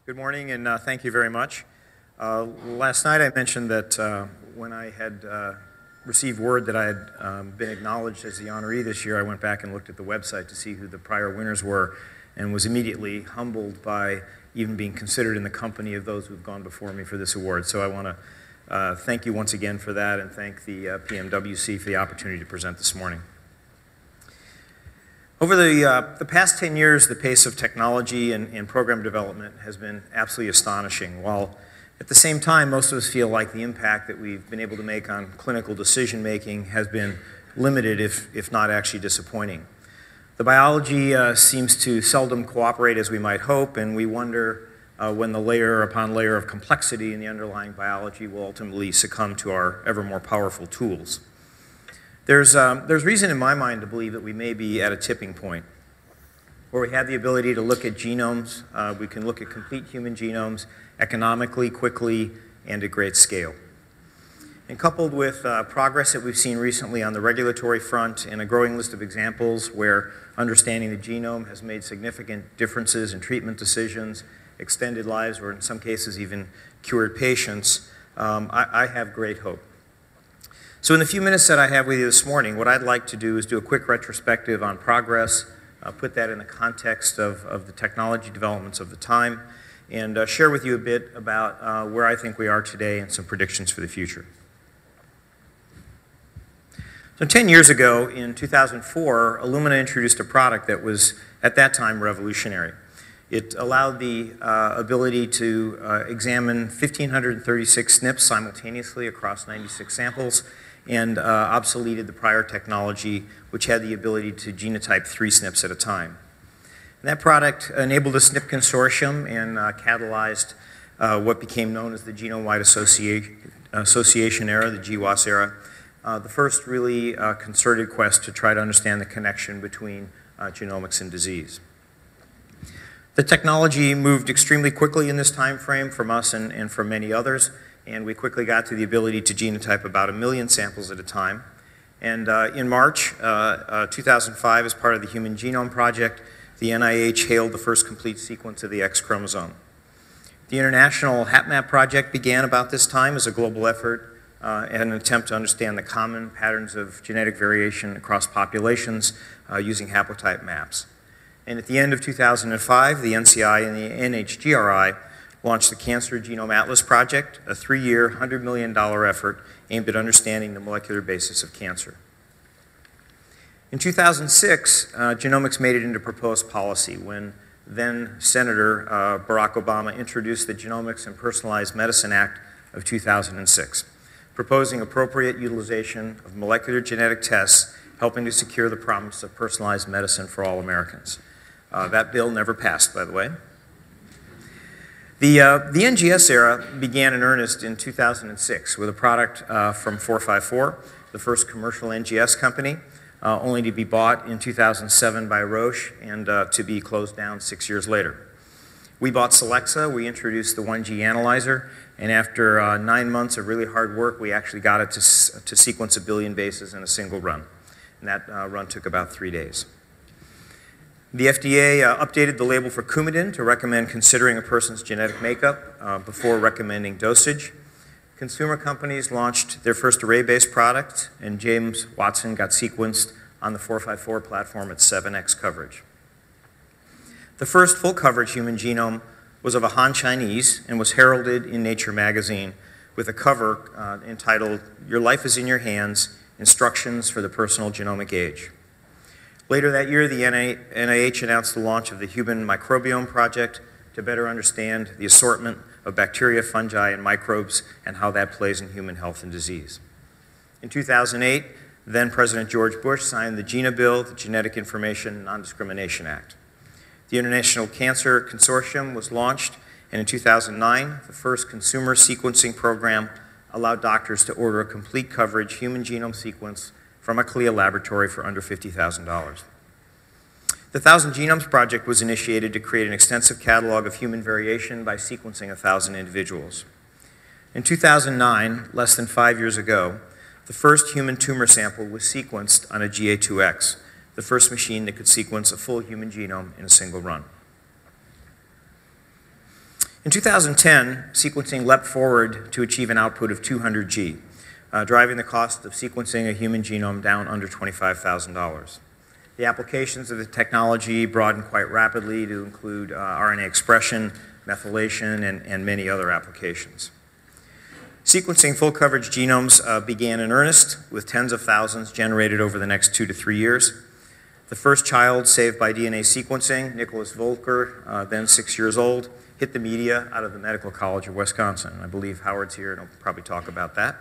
Good morning, and thank you very much. Last night I mentioned that when I had received word that I had been acknowledged as the honoree this year, I went back and looked at the website to see who the prior winners were and was immediately humbled by even being considered in the company of those who have gone before me for this award. So I want to thank you once again for that and thank the PMWC for the opportunity to present this morning. Over the past 10 years, the pace of technology and program development has been absolutely astonishing, while at the same time, most of us feel like the impact that we've been able to make on clinical decision-making has been limited, if not actually disappointing. The biology seems to seldom cooperate as we might hope, and we wonder when the layer upon layer of complexity in the underlying biology will ultimately succumb to our ever more powerful tools. There's reason in my mind to believe that we may be at a tipping point where we have the ability to look at genomes, we can look at complete human genomes economically, quickly, and at great scale. And coupled with progress that we've seen recently on the regulatory front and a growing list of examples where understanding the genome has made significant differences in treatment decisions, extended lives, or in some cases even cured patients, I have great hope. So in the few minutes that I have with you this morning, what I'd like to do is do a quick retrospective on progress, put that in the context of the technology developments of the time, and share with you a bit about where I think we are today and some predictions for the future. So 10 years ago, in 2004, Illumina introduced a product that was, at that time, revolutionary. It allowed the ability to examine 1,536 SNPs simultaneously across 96 samples and obsoleted the prior technology, which had the ability to genotype 3 SNPs at a time. And that product enabled a SNP consortium and catalyzed what became known as the Genome-Wide Association era, the GWAS era, the first really concerted quest to try to understand the connection between genomics and disease. The technology moved extremely quickly in this time frame from us and from many others, and we quickly got to the ability to genotype about 1 million samples at a time. And in March 2005, as part of the Human Genome Project, the NIH hailed the first complete sequence of the X chromosome. The International HapMap project began about this time as a global effort and an attempt to understand the common patterns of genetic variation across populations using haplotype maps. And at the end of 2005, the NCI and the NHGRI launched the Cancer Genome Atlas Project, a 3-year, $100 million effort aimed at understanding the molecular basis of cancer. In 2006, genomics made it into proposed policy when then-Senator Barack Obama introduced the Genomics and Personalized Medicine Act of 2006, proposing appropriate utilization of molecular genetic tests, helping to secure the promise of personalized medicine for all Americans. That bill never passed, by the way. The NGS era began in earnest in 2006 with a product from 454, the first commercial NGS company, only to be bought in 2007 by Roche and to be closed down 6 years later. We bought Solexa, we introduced the 1G analyzer, and after 9 months of really hard work, we actually got it to sequence 1 billion bases in a single run. And that run took about 3 days. The FDA updated the label for Coumadin to recommend considering a person's genetic makeup before recommending dosage. Consumer companies launched their first array-based product, and James Watson got sequenced on the 454 platform at 7x coverage. The first full coverage human genome was of a Han Chinese and was heralded in Nature magazine with a cover entitled, "Your Life is in Your Hands, Instructions for the Personal Genomic Age." Later that year, the NIH announced the launch of the Human Microbiome Project to better understand the assortment of bacteria, fungi, and microbes and how that plays in human health and disease. In 2008, then President George Bush signed the GINA Bill, the Genetic Information Non-Discrimination Act. The International Cancer Consortium was launched, and in 2009, the first consumer sequencing program allowed doctors to order a complete coverage human genome sequence from a CLIA laboratory for under $50,000. The 1,000 Genomes Project was initiated to create an extensive catalog of human variation by sequencing 1,000 individuals. In 2009, less than 5 years ago, the first human tumor sample was sequenced on a GA2X, the first machine that could sequence a full human genome in a single run. In 2010, sequencing leapt forward to achieve an output of 200 G, driving the cost of sequencing a human genome down under $25,000. The applications of the technology broadened quite rapidly to include RNA expression, methylation, and many other applications. Sequencing full coverage genomes began in earnest, with tens of thousands generated over the next 2 to 3 years. The first child saved by DNA sequencing, Nicholas Volker, then 6 years old, hit the media out of the Medical College of Wisconsin. I believe Howard's here and he'll probably talk about that.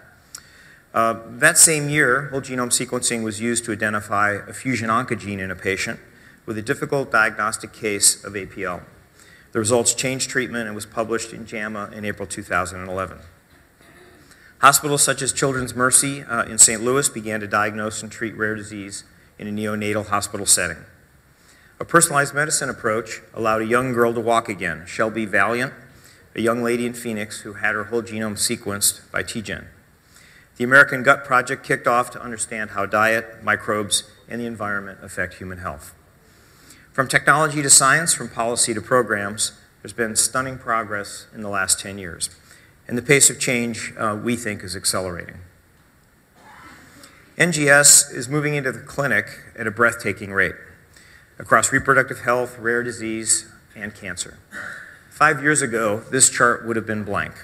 That same year, whole genome sequencing was used to identify a fusion oncogene in a patient with a difficult diagnostic case of APL. The results changed treatment and was published in JAMA in April 2011. Hospitals such as Children's Mercy in St. Louis began to diagnose and treat rare disease in a neonatal hospital setting. A personalized medicine approach allowed a young girl to walk again, Shelby Valiant, a young lady in Phoenix who had her whole genome sequenced by TGen. The American Gut Project kicked off to understand how diet, microbes, and the environment affect human health. From technology to science, from policy to programs, there's been stunning progress in the last 10 years. And the pace of change, we think, is accelerating. NGS is moving into the clinic at a breathtaking rate across reproductive health, rare disease, and cancer. 5 years ago, this chart would have been blank.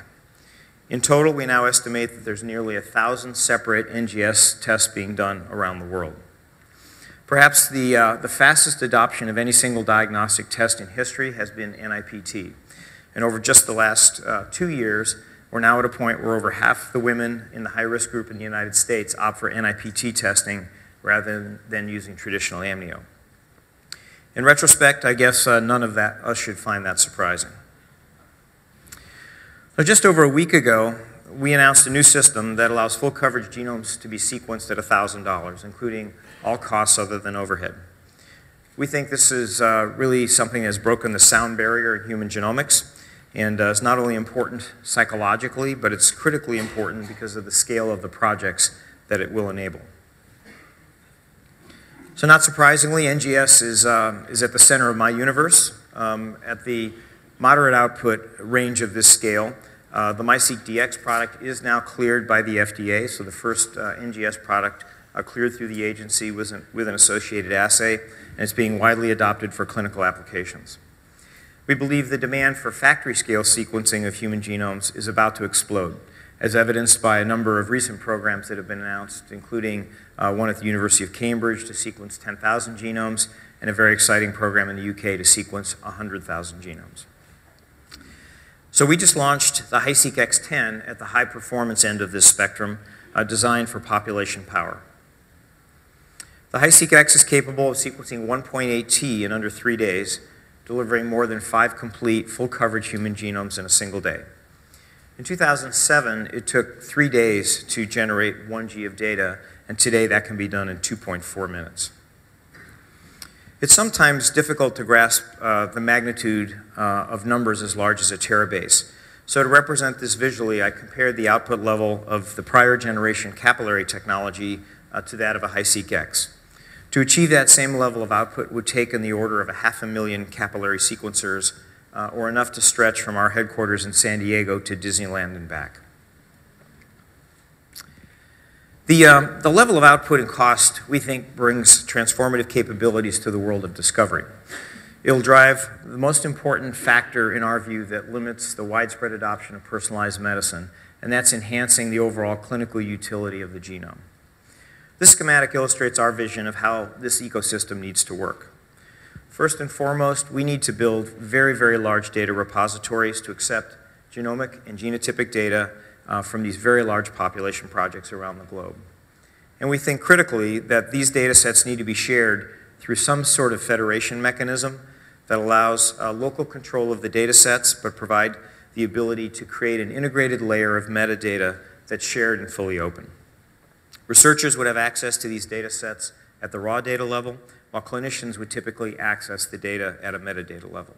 In total, we now estimate that there's nearly 1,000 separate NGS tests being done around the world. Perhaps the fastest adoption of any single diagnostic test in history has been NIPT. And over just the last 2 years, we're now at a point where over half the women in the high-risk group in the United States opt for NIPT testing rather than using traditional amnio. In retrospect, I guess none of us should find that surprising. So just over a week ago, we announced a new system that allows full coverage genomes to be sequenced at $1,000, including all costs other than overhead. We think this is really something that has broken the sound barrier in human genomics, and is not only important psychologically, but it's critically important because of the scale of the projects that it will enable. So not surprisingly, NGS is at the center of my universe. At the moderate output range of this scale, the MySeq DX product is now cleared by the FDA, so the first NGS product cleared through the agency with an associated assay, and it's being widely adopted for clinical applications. We believe the demand for factory-scale sequencing of human genomes is about to explode, as evidenced by a number of recent programs that have been announced, including one at the University of Cambridge to sequence 10,000 genomes, and a very exciting program in the UK to sequence 100,000 genomes. So we just launched the HiSeq X10 at the high-performance end of this spectrum, designed for population power. The HiSeq X is capable of sequencing 1.8 T in under 3 days, delivering more than 5 complete, full-coverage human genomes in a single day. In 2007, it took 3 days to generate 1 G of data, and today that can be done in 2.4 minutes. It's sometimes difficult to grasp the magnitude of numbers as large as a terabase. So to represent this visually, I compared the output level of the prior generation capillary technology to that of a HiSeq X. To achieve that same level of output would take in the order of 500,000 capillary sequencers, or enough to stretch from our headquarters in San Diego to Disneyland and back. The level of output and cost, we think, brings transformative capabilities to the world of discovery. It'll drive the most important factor in our view that limits the widespread adoption of personalized medicine, and that's enhancing the overall clinical utility of the genome. This schematic illustrates our vision of how this ecosystem needs to work. First and foremost, we need to build very, very large data repositories to accept genomic and genotypic data from these very large population projects around the globe. And we think critically that these data sets need to be shared through some sort of federation mechanism that allows local control of the data sets, but provide the ability to create an integrated layer of metadata that's shared and fully open. Researchers would have access to these data sets at the raw data level, while clinicians would typically access the data at a metadata level.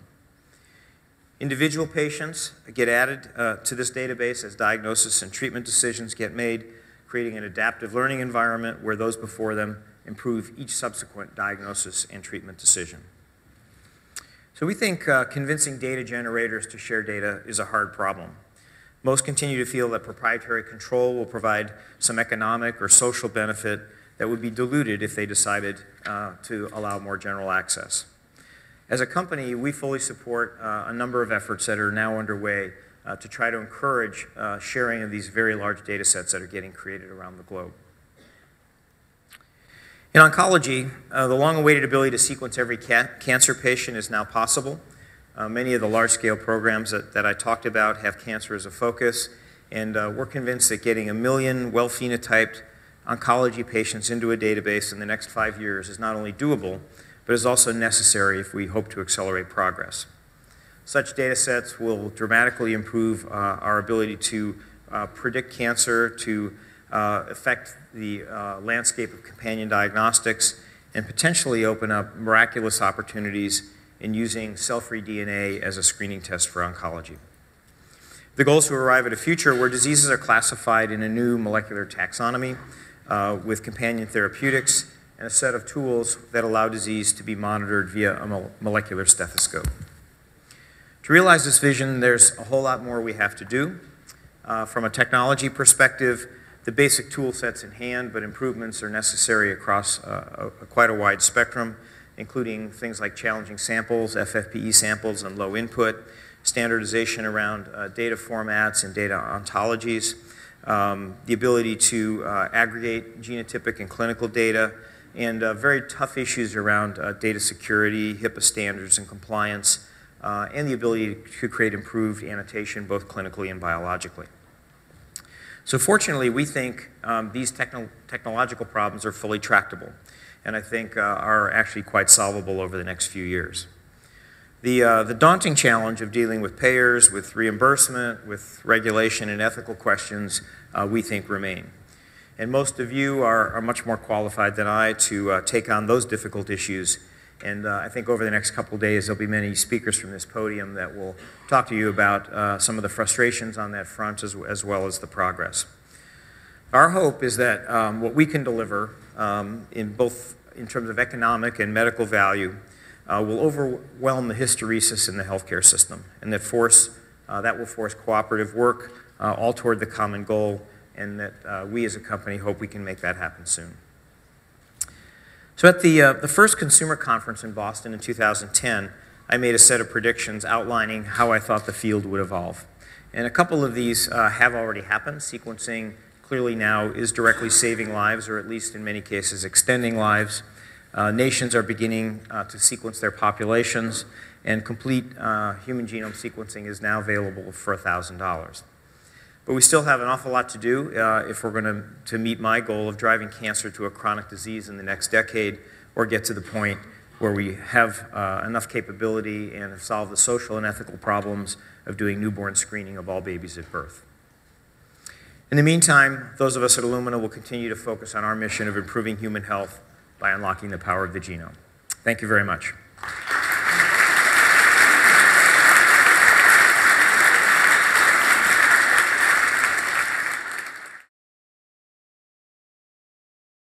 Individual patients get added to this database as diagnosis and treatment decisions get made, creating an adaptive learning environment where those before them improve each subsequent diagnosis and treatment decision. So we think convincing data generators to share data is a hard problem. Most continue to feel that proprietary control will provide some economic or social benefit that would be diluted if they decided to allow more general access. As a company, we fully support a number of efforts that are now underway to try to encourage sharing of these very large data sets that are getting created around the globe. In oncology, the long-awaited ability to sequence every cancer patient is now possible. Many of the large-scale programs that I talked about have cancer as a focus, and we're convinced that getting 1 million well-phenotyped oncology patients into a database in the next 5 years is not only doable, but is also necessary if we hope to accelerate progress. Such data sets will dramatically improve our ability to predict cancer, to affect the landscape of companion diagnostics, and potentially open up miraculous opportunities in using cell-free DNA as a screening test for oncology. The goal is to arrive at a future where diseases are classified in a new molecular taxonomy with companion therapeutics and a set of tools that allow disease to be monitored via a molecular stethoscope. To realize this vision, there's a whole lot more we have to do. From a technology perspective, the basic tool set's in hand, but improvements are necessary across quite a wide spectrum, including things like challenging samples, FFPE samples, and low input, standardization around data formats and data ontologies, the ability to aggregate genotypic and clinical data, and very tough issues around data security, HIPAA standards and compliance, and the ability to create improved annotation both clinically and biologically. So fortunately, we think these technological problems are fully tractable, and I think are actually quite solvable over the next few years. The daunting challenge of dealing with payers, with reimbursement, with regulation and ethical questions, we think remain. And most of you are much more qualified than I to take on those difficult issues. And I think over the next couple of days, there'll be many speakers from this podium that will talk to you about some of the frustrations on that front as well as the progress. Our hope is that what we can deliver in terms of economic and medical value will overwhelm the hysteresis in the healthcare system, and that will force cooperative work all toward the common goal, and that we as a company hope we can make that happen soon. So at the first consumer conference in Boston in 2010, I made a set of predictions outlining how I thought the field would evolve. And a couple of these have already happened. Sequencing clearly now is directly saving lives, or at least in many cases extending lives. Nations are beginning to sequence their populations, and complete human genome sequencing is now available for $1,000. But we still have an awful lot to do if we're going to meet my goal of driving cancer to a chronic disease in the next decade, or get to the point where we have enough capability and have solved the social and ethical problems of doing newborn screening of all babies at birth. In the meantime, those of us at Illumina will continue to focus on our mission of improving human health by unlocking the power of the genome. Thank you very much.